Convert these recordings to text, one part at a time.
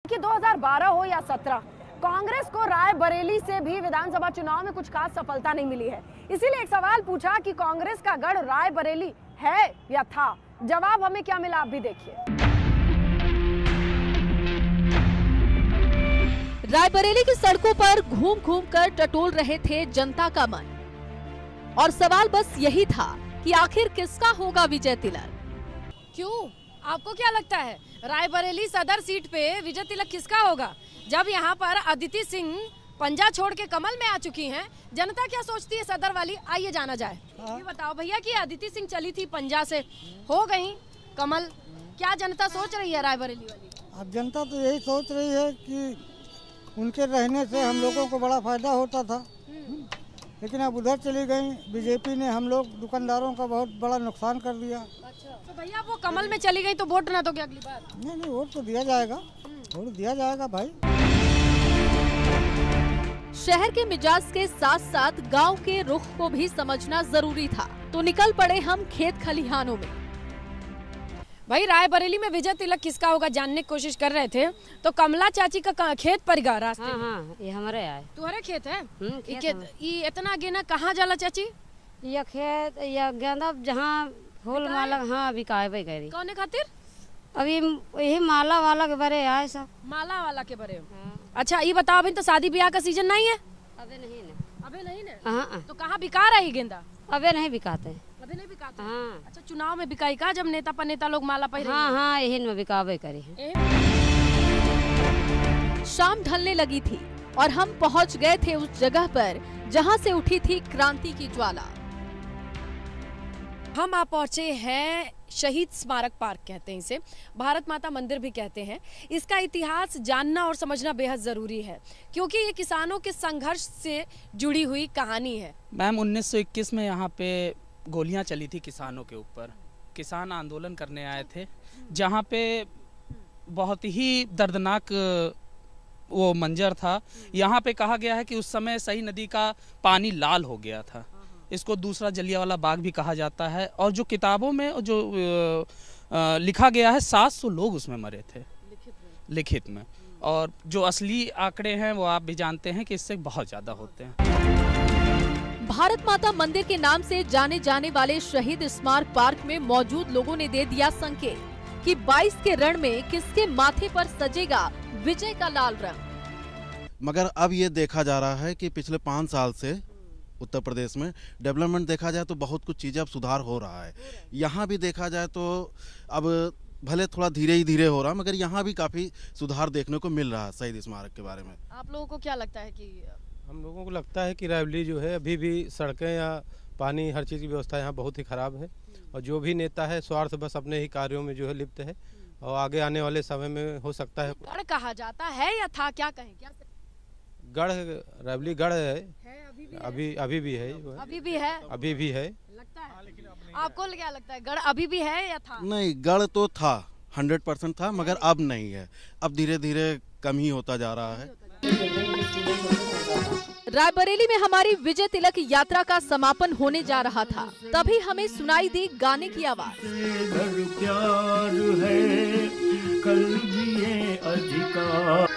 कि 2012 हो या 17 कांग्रेस को रायबरेली से भी विधानसभा चुनाव में कुछ खास सफलता नहीं मिली है। इसीलिए एक सवाल पूछा कि कांग्रेस का गढ़ रायबरेली है या था। जवाब हमें क्या मिला आप भी देखिए। रायबरेली की सड़कों पर घूम घूम कर टटोल रहे थे जनता का मन और सवाल बस यही था कि आखिर किसका होगा विजय तिलक। क्यों, आपको क्या लगता है रायबरेली सदर सीट पे विजय तिलक किसका होगा? जब यहाँ पर अदिति सिंह पंजा छोड़ के कमल में आ चुकी हैं, जनता क्या सोचती है सदर वाली, आइए जाना जाए। ये बताओ भैया कि अदिति सिंह चली थी पंजा से, हो गई कमल, क्या जनता सोच रही है रायबरेली वाली? अब जनता तो यही सोच रही है कि उनके रहने से हम लोगों को बड़ा फायदा होता था, लेकिन अब उधर चली गई। बीजेपी ने हम लोग दुकानदारों का बहुत बड़ा नुकसान कर दिया। अच्छा, तो भैया वो कमल में चली गई तो वोट ना दोगे अगली बार? नहीं, वोट तो दिया जाएगा, वोट दिया जाएगा भाई। शहर के मिजाज के साथ साथ गांव के रुख को भी समझना जरूरी था, तो निकल पड़े हम खेत खलिहानों में। भाई रायबरेली में विजय तिलक किसका होगा जानने की कोशिश कर रहे थे, तो कमला चाची का खेत पर गया रास्ते। हाँ, ये हमारे आए। तुम्हारे खेत है? ये इतना गेना कहाँ जाला चाची? ये खेत या गेंदा जहाँ फूल माला, हाँ बिकाए भाई गई। कौन खातिर? अभी यही माला वाला के बारे आए सब। माला वाला के बारे? अच्छा, ये बताओ अभी तो शादी ब्याह का सीजन नहीं है? अबे नहीं ने। अबे नहीं ने? हाँ। तो कहाँ बिका रही गेंदा? अबे नहीं बिकाते। अबे नहीं बिकाते? हाँ। अच्छा, चुनाव में बिकाई का जब नेता पर नेता लोग माला पहने? हाँ, यही में बिकावे करी है। शाम ढलने लगी थी और हम पहुंच गए थे उस जगह पर जहां से उठी थी क्रांति की ज्वाला। हम आप पहुंचे हैं शहीद स्मारक पार्क, कहते हैं इसे, भारत माता मंदिर भी कहते हैं। इसका इतिहास जानना और समझना बेहद ज़रूरी है, क्योंकि ये किसानों के संघर्ष से जुड़ी हुई कहानी है। मैम 1921 में यहाँ पे गोलियाँ चली थी किसानों के ऊपर। किसान आंदोलन करने आए थे, जहाँ पे बहुत ही दर्दनाक वो मंजर था। यहाँ पे कहा गया है कि उस समय सही नदी का पानी लाल हो गया था। इसको दूसरा जलियांवाला बाग भी कहा जाता है। और जो किताबों में जो लिखा गया है 700 लोग उसमें मरे थे लिखित में। और जो असली आंकड़े हैं वो आप भी जानते हैं कि इससे बहुत ज़्यादा होते हैं। भारत माता मंदिर के नाम से जाने जाने वाले शहीद स्मारक पार्क में मौजूद लोगों ने दे दिया संकेत कि 22 के रण में किसके माथे पर सजेगा विजय का लाल रंग। मगर अब ये देखा जा रहा है कि पिछले 5 साल से उत्तर प्रदेश में डेवलपमेंट देखा जाए तो बहुत कुछ चीज़ें अब सुधार हो रहा है। यहाँ भी देखा जाए तो अब भले थोड़ा धीरे ही धीरे हो रहा है, मगर यहाँ भी काफ़ी सुधार देखने को मिल रहा है शहीद स्मारक के बारे में। आप लोगों को क्या लगता है कि? हम लोगों को लगता है कि रायबरेली जो है अभी भी सड़कें या पानी हर चीज़ की व्यवस्था यहाँ बहुत ही ख़राब है, और जो भी नेता है स्वार्थ बस अपने ही कार्यों में जो है लिप्त है, और आगे आने वाले समय में हो सकता है। गढ़ कहा जाता है या था, क्या कहें? क्या गढ़, रायबरेली गढ़ है, अभी भी है। लगता है? आपको क्या लगता है, गढ़ अभी भी है या था? नहीं, गढ़ तो था, 100% था, मगर अब नहीं है। अब धीरे धीरे कम ही होता जा रहा है। रायबरेली में हमारी विजय तिलक यात्रा का समापन होने जा रहा था, तभी हमें सुनाई दी गाने की आवाज। प्यार है, कल भी ये अधिकार।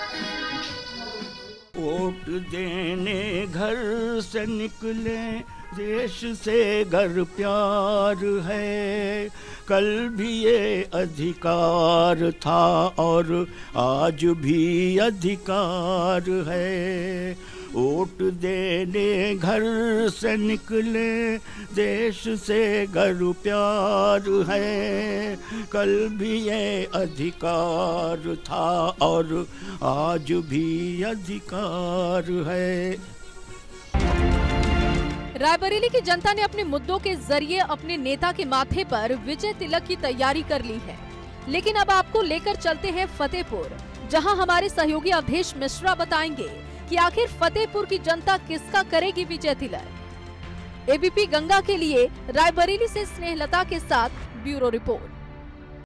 वोट देने घर से निकले, देश से घर प्यार है, कल भी ये अधिकार था और आज भी अधिकार है। वोट देने घर से निकले, देश से घर प्यार है, कल भी ये अधिकार था और आज भी अधिकार है। रायबरेली की जनता ने अपने मुद्दों के जरिए अपने नेता के माथे पर विजय तिलक की तैयारी कर ली है। लेकिन अब आपको लेकर चलते हैं फतेहपुर, जहां हमारे सहयोगी अवधेश मिश्रा बताएंगे कि आखिर फतेहपुर की जनता किसका करेगी विजय तिलक। एबीपी गंगा के लिए रायबरेली से स्नेहलता के साथ ब्यूरो रिपोर्ट।